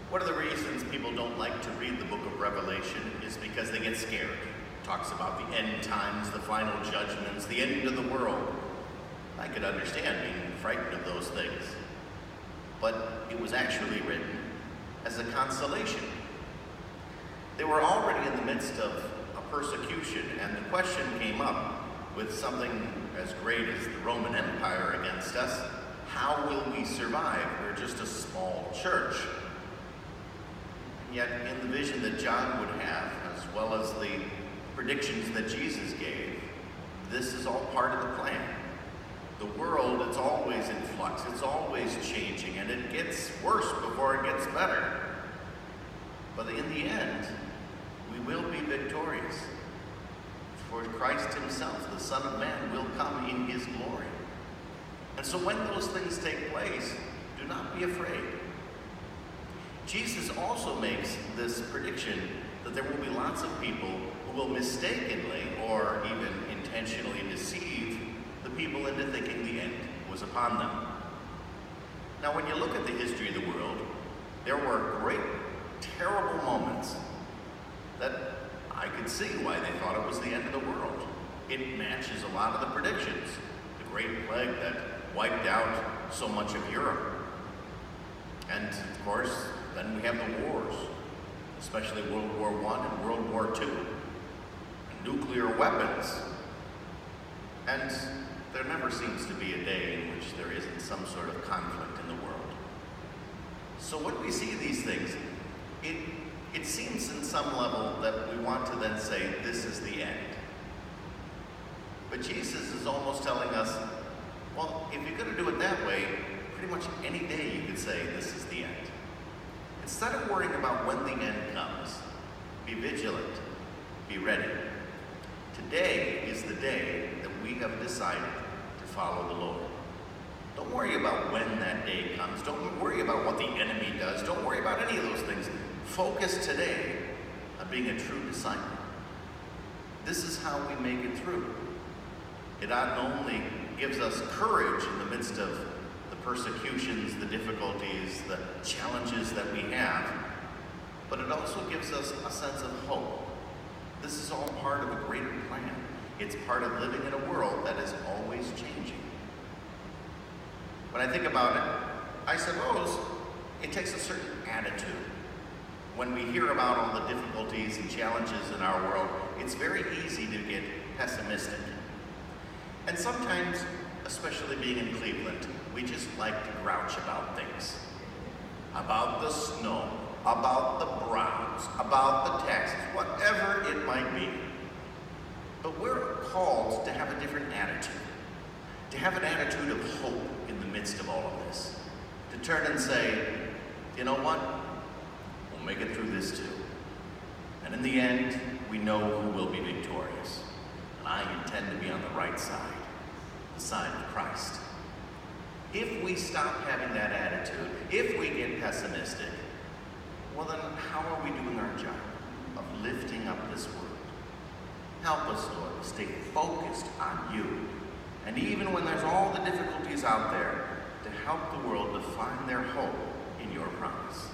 One of the reasons people don't like to read the book of Revelation is because they get scared. It talks about the end times, the final judgments, the end of the world. I could understand being frightened of those things. But it was actually written as a consolation. They were already in the midst of a persecution, and the question came up with something as great as the Roman Empire against us: how will we survive? We're just a small church. Yet in the vision that John would have, as well as the predictions that Jesus gave, this is all part of the plan. The world, it's always in flux, it's always changing, and it gets worse before it gets better. But in the end, we will be victorious. For Christ himself, the Son of Man, will come in his glory. And so when those things take place, do not be afraid. Jesus also makes this prediction that there will be lots of people who will mistakenly or even intentionally deceive the people into thinking the end was upon them. Now, when you look at the history of the world, there were great, terrible moments that I could see why they thought it was the end of the world. It matches a lot of the predictions. The Great Plague that wiped out so much of Europe. And of course, then we have the wars, especially World War I and World War II, nuclear weapons. And there never seems to be a day in which there isn't some sort of conflict in the world. So when we see these things, it seems in some level that we want to then say, this is the end. But Jesus is almost telling us, well, if you're going to do it that way, pretty much any day you could say, this is the end. Instead of worrying about when the end comes, be vigilant, be ready. Today is the day that we have decided to follow the Lord. Don't worry about when that day comes. Don't worry about what the enemy does. Don't worry about any of those things. Focus today on being a true disciple. This is how we make it through. It not only gives us courage in the midst of the persecutions, the difficulties, the challenges that we have, but it also gives us a sense of hope. This is all part of a greater plan. It's part of living in a world that is always changing. When I think about it, I suppose it takes a certain attitude. When we hear about all the difficulties and challenges in our world, it's very easy to get pessimistic. And sometimes, especially being in Cleveland, we just like to grouch about things. About the snow, about the Browns, about the taxes, whatever it might be. But we're called to have a different attitude. To have an attitude of hope in the midst of all of this. To turn and say, you know what? We'll make it through this too. And in the end, we know who will be victorious. And I intend to be on the right side, the side of Christ. If we stop having that attitude, if we get pessimistic, well then how are we doing our job of lifting up this world? Help us, Lord, to stay focused on you. And even when there's all the difficulties out there, to help the world to find their hope in your promise.